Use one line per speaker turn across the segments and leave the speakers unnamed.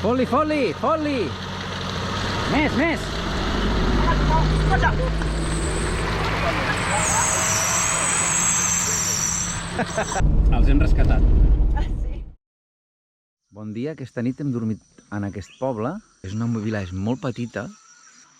Fot-li, fot-li, fot-li! Més, més! Els hem rescatat. Bon dia, aquesta nit hem dormit en aquest poble. És una vila molt petita,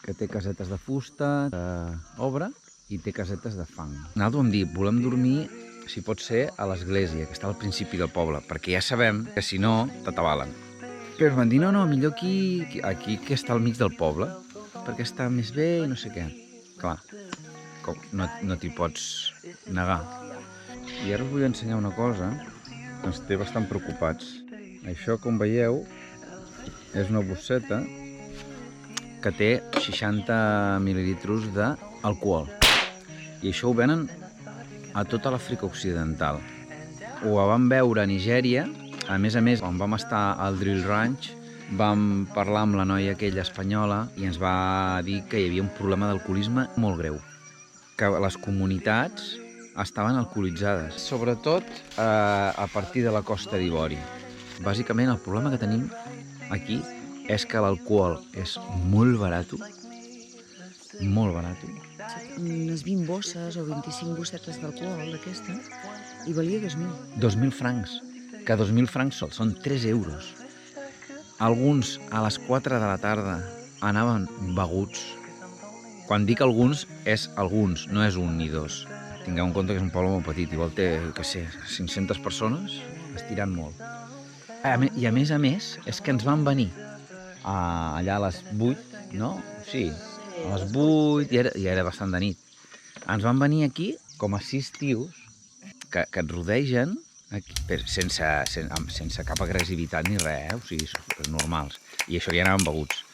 que té casetes de fusta, d'obra, i té casetes de fang. Nosaltres vam dir, volem dormir, si pot ser, a l'església, que està al principi del poble, perquè ja sabem que si no, t'atabalen. Però van dir, no, millor aquí que està al mig del poble, perquè està més bé i no sé què. Clar, no t'hi pots negar. I ara us vull ensenyar una cosa que ens té bastant preocupats. Això, com veieu, és una bosseta que té 60 mil·lilitres d'alcohol. I això ho venen a tota l'Àfrica Occidental. Ho vam veure a Nigèria. A més, quan vam estar al Drill Ranch, vam parlar amb la noia aquella espanyola i ens va dir que hi havia un problema d'alcoholisme molt greu. Que les comunitats estaven alcoholitzades, sobretot a partir de la Costa d'Ivori. Bàsicament, el problema que tenim aquí és que l'alcohol és molt barat, molt barat.
Unes 20 bosses o 25 bossetes d'alcohol d'aquesta i valia 2.000.
2.000 francs, que 2.000 francs són 3 euros. Alguns a les 4 de la tarda anaven beguts. Quan dic alguns, és alguns, no és un ni dos. Tingueu en compte que és un poble molt petit, igual té, 500 persones, estirant molt. I a més, és que ens van venir allà a les 8, no? Sí, a les 8, i era bastant de nit. Ens van venir aquí com a 6 tios que et rodegen, sense cap agressivitat ni res, o sigui, normals. I això ja anaven beguts.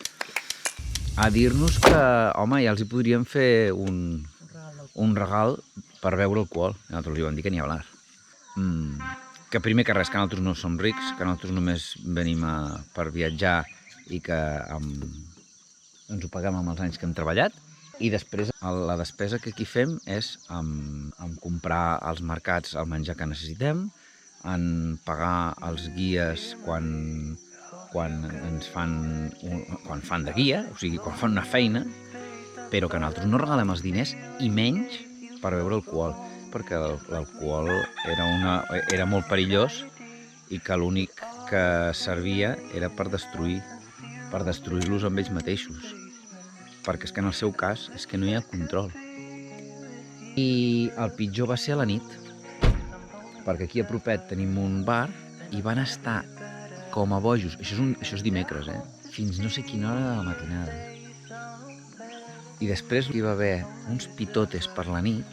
A dir-nos que, home, ja els hi podríem fer un regal per beure alcohol. Nosaltres li vam dir que n'hi ha blar. Que primer que res, que nosaltres no som rics, que nosaltres només venim per viatjar i que ens ho paguem amb els anys que hem treballat. I després la despesa que aquí fem és en comprar als mercats el menjar que necessitem, en pagar els guies quan fan de guia, o sigui, quan fan una feina, però que nosaltres no regalem els diners i menys per beure alcohol, perquè l'alcohol era molt perillós i que l'únic que servia era per destruir-los amb ells mateixos. Perquè és que en el seu cas és que no hi ha control. I el pitjor va ser a la nit, perquè aquí a propet tenim un bar i van estar com a bojos, això és dimecres, fins no sé quina hora de la matinada. I després hi va haver uns pitotes per la nit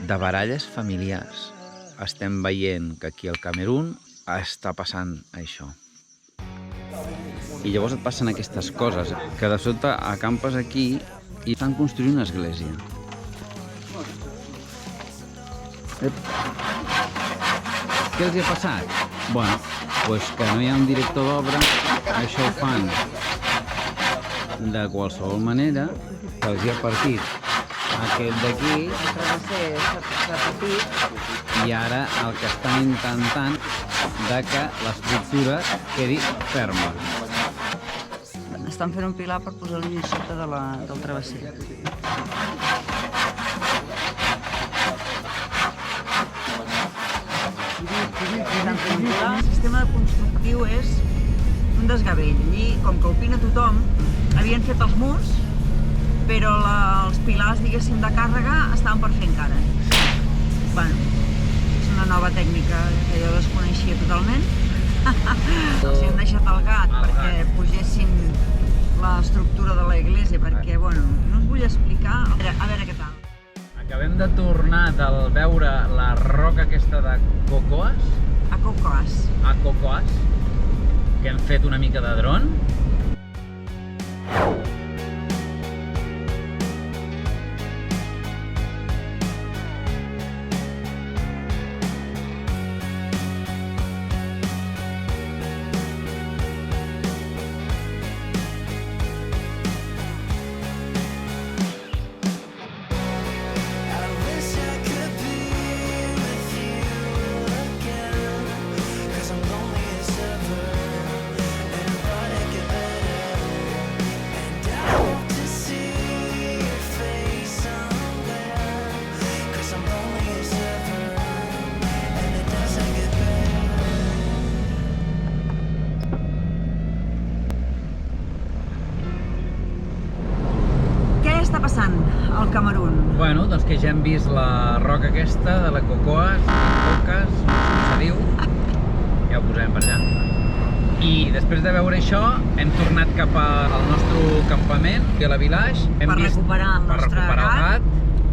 de baralles familiars. Estem veient que aquí al Camerun està passant això. I llavors et passen aquestes coses, que de sota acampes aquí i estan construint una església. Què els hi ha passat? Bueno, doncs que no hi ha un director d'obra, això ho fan de qualsevol manera, que els hi ha partit aquest d'aquí, i ara el que estan intentant de que l'estructura quedi ferma.
Estan fent un pilar per posar-li sota del travesser. El sistema constructiu és un desgavell. Allí, com que opina tothom, havien fet els murs, però els pilars, diguéssim, de càrrega estaven per fer encara. Bueno, és una nova tècnica que jo desconeixia totalment. Els hem deixat el gat perquè pugessin l'estructura de l'església, perquè, bueno, no us vull explicar, a veure què tal.
Acabem de tornar de veure la roca aquesta de Cocoas.
A
Cocoas, que hem fet una mica de dron.
Cause I'm lonely as ever, and
Camerun?
Bueno, doncs que ja hem vist la roca aquesta de la Cocoas, Cocas, no sé com se diu, ja ho posarem per allà. I després de veure això, hem tornat cap al nostre campament, a la Village.
Per recuperar el nostre gat.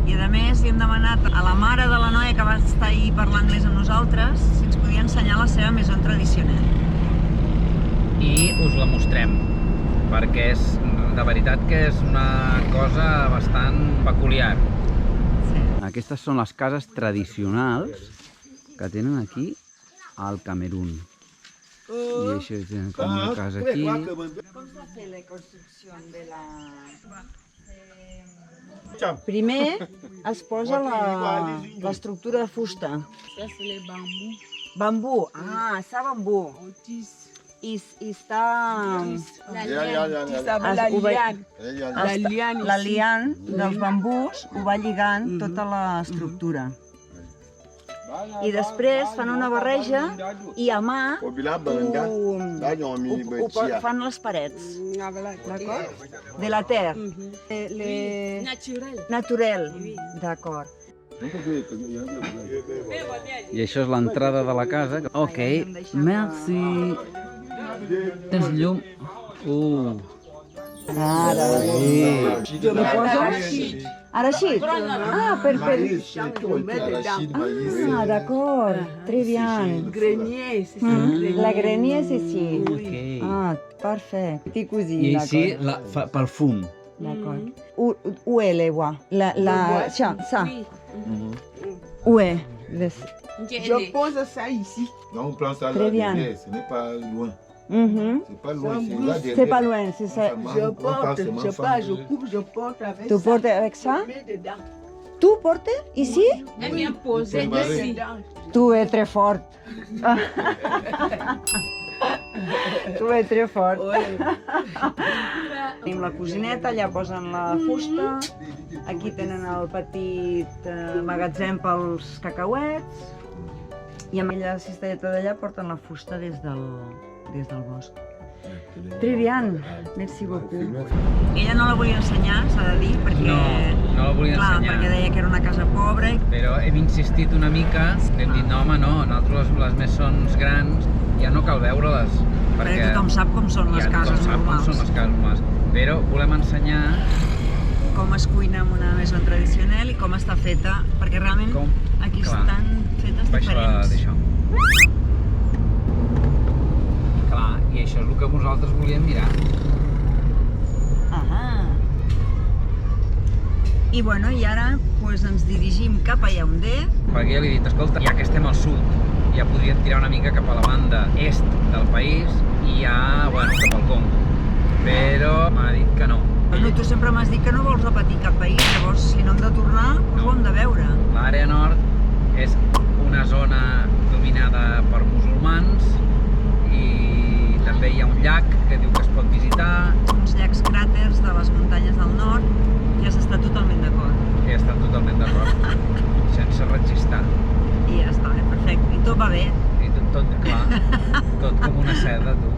I a més li hem demanat a la mare de la noia que va estar ahir parlant anglès amb nosaltres si ens podia ensenyar la seva maison tradicional.
I us la mostrem, perquè és, de veritat que és una cosa bastant peculiar.
Sí.
Aquestes són les cases tradicionals que tenen aquí al Camerun. I això tenen com una casa aquí.
Com s'ha fet la construcció de la... Primer es posa l'estructura de fusta. Bambú. Ah, ça bambú. I està... La lian dels bambús ho va lligant tota l'estructura. I després fan una barreja i a mà fan les parets, d'acord? De la terre. Naturel, d'acord. I això és l'entrada de la casa. Ok, merci. Tens llum? Ara sí. Lo poso? Ara sí? Ah, perfecte. Ah, d'accord. Très bien. La grenier és ici. Ah, parfait. Petit cosí,
I
d'acord.
així pel fum.
D'accord. Où est les voix? Ça. Où est?
Je pose ça ici.
Non, on prend ça
Très
là
bien.
derrière, ce n'est pas loin. C'est pas loin, c'est là derrière.
C'est pas loin, c'est ça.
Je porte, je pas, je coupe, je porte avec
Tu
ça.
portes avec ça?
Je mets dedans.
Tu portes ici?
Elle vient poser
Préparé.
dedans.
Tu es très fort. Tu es très fort. Tenim la cosineta, allà posen la fusta. Aquí tenen el petit magatzem pels cacauets. I amb aquella cistelleta d'allà porten la fusta des del bosc. Très bien, merci beaucoup. Ella no la volia ensenyar, s'ha de dir, perquè...
No la volia
clar,
ensenyar.
perquè deia que era una casa pobra.
Però hem insistit una mica, hem dit no home, no, nosaltres les més són grans, ja no cal veure-les.
Perquè tothom sap com són les cases
tothom sap com són
normals.
les cases normals. Però volem ensenyar
Com es cuina en una maison tradicional i com està feta, perquè realment aquí
clar.
estan fetes diferents.
D'això. Clar, i això és el que vosaltres volíem mirar.
I bueno, i ara pues, ens dirigim cap a Yaoundé.
Perquè ja li he dit, escolta, ja que estem al sud, ja podríem tirar una mica cap a la banda est del país i ja, bueno, cap al Congo. Però m'ha dit que no.
Bueno, tu sempre m'has dit que no vols repetir cap país, llavors si no hem de tornar, doncs ho hem de veure.
L'àrea nord és una zona dominada per musulmans i també hi ha un llac que diu que es pot visitar.
Uns llacs cràters de les muntanyes del nord, ja s'està totalment d'acord.
Que ja estan totalment d'acord, sense rechistar.
I ja està, perfecte. I tot va bé.
I tot clar, tot com una seda, tu.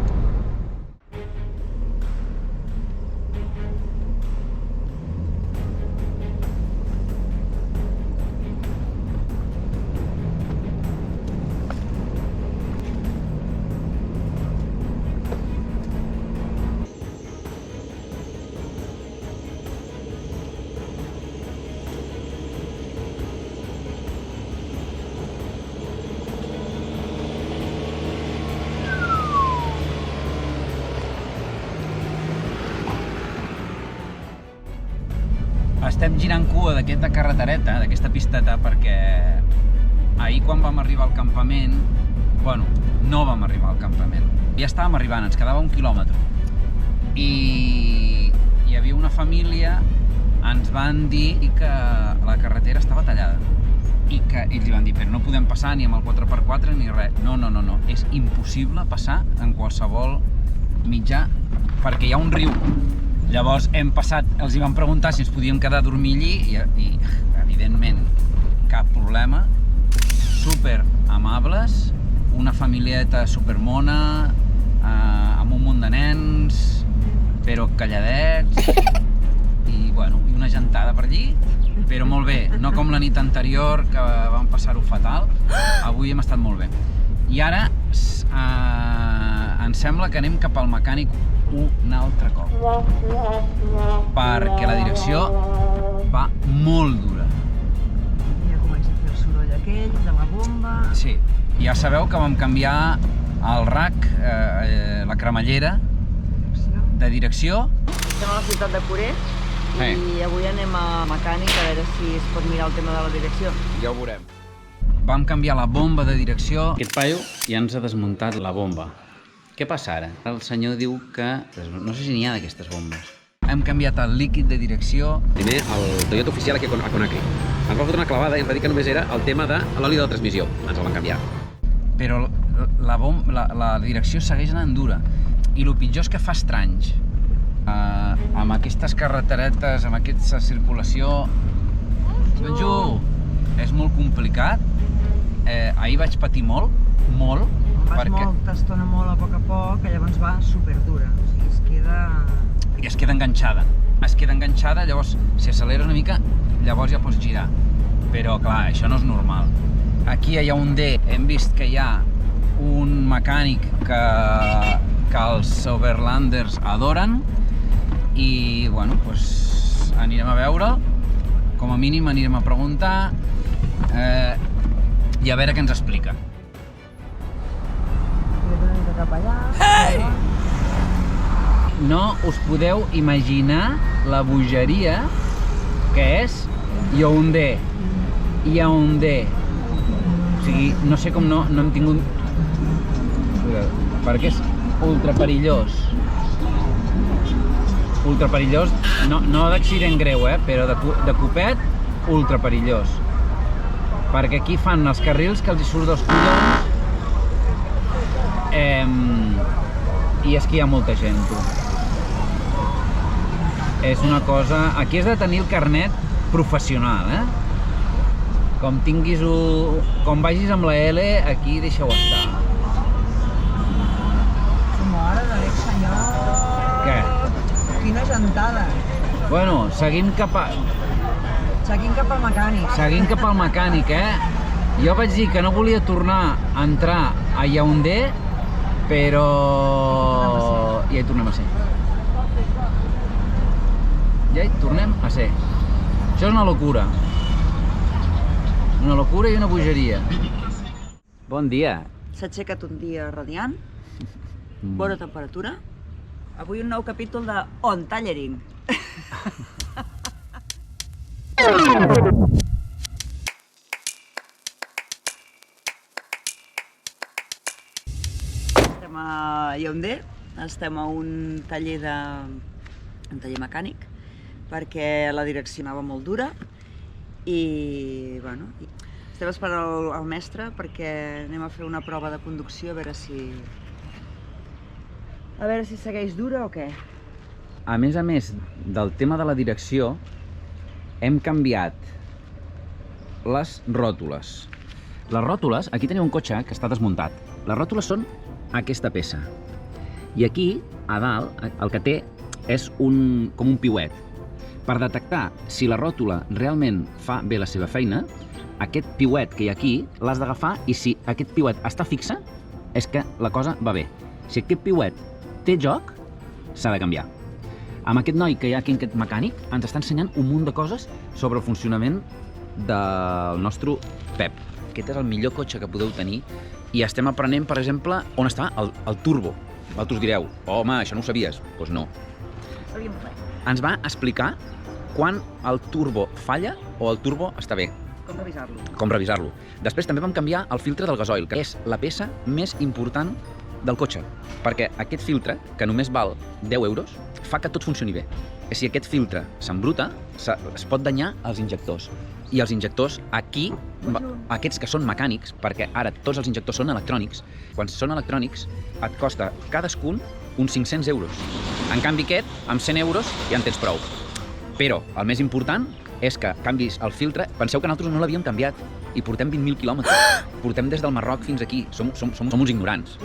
Estem girant cua d'aquesta carretereta, d'aquesta pisteta, perquè ahir quan vam arribar al campament, bueno, no vam arribar al campament, ja estàvem arribant, ens quedava 1 quilòmetre. I hi havia una família, ens van dir que la carretera estava tallada. I que ells li van dir, però no podem passar ni amb el 4x4 ni res. No, és impossible passar en qualsevol mitjà, perquè hi ha un riu. Llavors hem passat, els hi vam preguntar si ens podíem quedar a dormir allí i evidentment cap problema, super amables, una familieta supermona, amb un munt de nens, però calladets i una gentada per allí, però molt bé, no com la nit anterior que vam passar-ho fatal, avui hem estat molt bé. I ara em sembla que anem cap al mecànic un altre cop, perquè la direcció va molt dura.
Ja comença a fer el soroll aquell de la bomba.
Sí, ja sabeu que vam canviar el rack, la cremallera de direcció.
Estem a la ciutat de Coré i avui anem a mecànic a veure si es pot mirar el tema de la direcció.
Ja ho veurem. Vam canviar la bomba de direcció. Aquest paio ja ens ha desmuntat la bomba. Què passa ara? El senyor diu que no sé si n'hi ha d'aquestes bombes. Hem canviat el líquid de direcció.
Primer, el Toyota oficial aquí a Conakry. Ens va fotre una clavada i ens va dir que només era el tema de l'oli de la transmissió. Ens el van canviar.
Però la direcció segueix anant dura. I el pitjor és que fa estranys. Amb aquestes carreteretes, amb aquesta circulació... Benjo, és molt complicat. Ahir vaig patir molt.
Vas molta estona molt a poc, que llavors va superdura. O sigui,
es queda enganxada. Llavors, si acceleres una mica, llavors ja pots girar. Però, clar, això no és normal. Aquí a Yaoundé hem vist que hi ha un mecànic que els Overlanders adoren i, doncs anirem a veure'l. Com a mínim anirem a preguntar i a veure què ens explica.
Cap allà.
Hey! No us podeu imaginar la bogeria que és Yaoundé. O sigui, no sé com no hem tingut... Perquè és ultra perillós. No d'accident greu, però de copet, ultra perillós. Perquè aquí fan els carrils que els hi surt dels collons i és que hi ha molta gent, tu. És una cosa... Aquí has de tenir el carnet professional, Com tinguis com vagis amb la L, aquí deixa-ho estar.
Mare de Déu, senyor!
Què?
Quina gentada!
Bueno, seguim cap al mecànic. Jo vaig dir que no volia tornar a entrar a Yaoundé, però... ja hi tornem a ser. Això és una locura. Una locura i una bogeria. Bon dia.
S'ha aixecat un dia radiant, bona temperatura. Avui un nou capítol de On Tallering. Estem a Yaoundé, estem a un taller mecànic, perquè la direcció anava molt dura i, estem esperant el mestre perquè anem a fer una prova de conducció a veure si segueix dura o què.
A més del tema de la direcció, hem canviat les ròtules. Les ròtules, aquí teniu un cotxe que està desmuntat. Les ròtules són aquesta peça. I aquí, a dalt, el que té és com un piuet. Per detectar si la ròtula realment fa bé la seva feina, aquest piuet que hi ha aquí l'has d'agafar i si aquest piuet està fixe, és que la cosa va bé. Si aquest piuet té joc, s'ha de canviar. Amb aquest noi que hi ha aquí, aquest mecànic, ens està ensenyant un munt de coses sobre el funcionament del nostre Pep. Aquest és el millor cotxe que podeu tenir i estem aprenent, per exemple, on està el turbo. Vosaltres direu, home, això no ho sabies. Doncs no. Ens va explicar quan el turbo falla o el turbo està bé. Com revisar-lo. Després també vam canviar el filtre del gasoil, que és la peça més important del cotxe, perquè aquest filtre, que només val 10 euros, fa que tot funcioni bé. Si aquest filtre s'embruta, es pot danyar els injectors. I els injectors aquí, aquests que són mecànics, perquè ara tots els injectors són electrònics, quan són electrònics et costa cadascun uns 500 euros. En canvi aquest, amb 100 euros ja en tens prou. Però el més important és que canvis el filtre. Penseu que nosaltres no l'havíem canviat i portem 20.000 quilòmetres. Portem des del Marroc fins aquí. Som uns ignorants.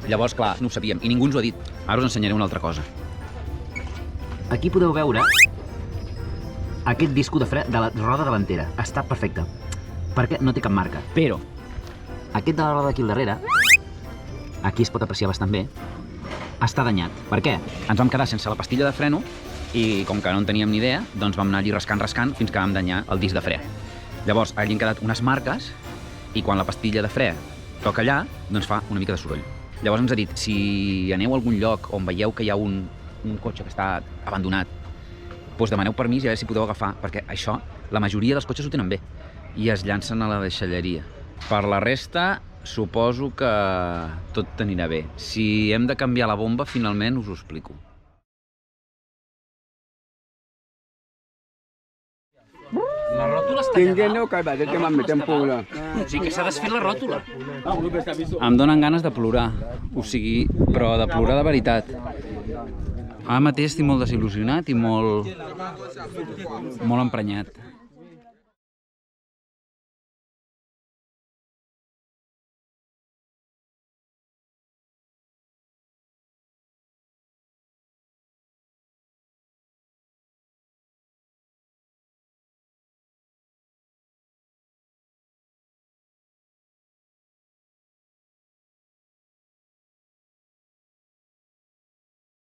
Llavors, clar, no ho sabíem i ningú ens ho ha dit. Ara us ensenyaré una altra cosa. Aquí podeu veure
aquest disco de fre de la roda davantera. Està perfecte, perquè no té cap marca. Però aquest de la roda d'aquí al darrere, aquí es pot apreciar bastant bé, està danyat. Per què? Ens vam quedar sense la pastilla de freno i com que no en teníem ni idea, doncs vam anar allí rascant fins que vam danyar el disc de fre. Llavors, allí han quedat unes marques i quan la pastilla de fre toca allà, doncs fa una mica de soroll. Llavors ens ha dit, si aneu a algun lloc on veieu que hi ha un cotxe que està abandonat, doncs demaneu permís i a veure si podeu agafar, perquè això, la majoria dels cotxes ho tenen bé i es llancen a la deixalleria. Per la resta, suposo que tot anirà bé. Si hem de canviar la bomba, finalment us ho explico. La ròtula està allà. O sigui que s'ha desfet la ròtula. Em donen ganes de plorar, o sigui, però de plorar de veritat. Ara mateix estic molt desil·lusionat i molt emprenyat.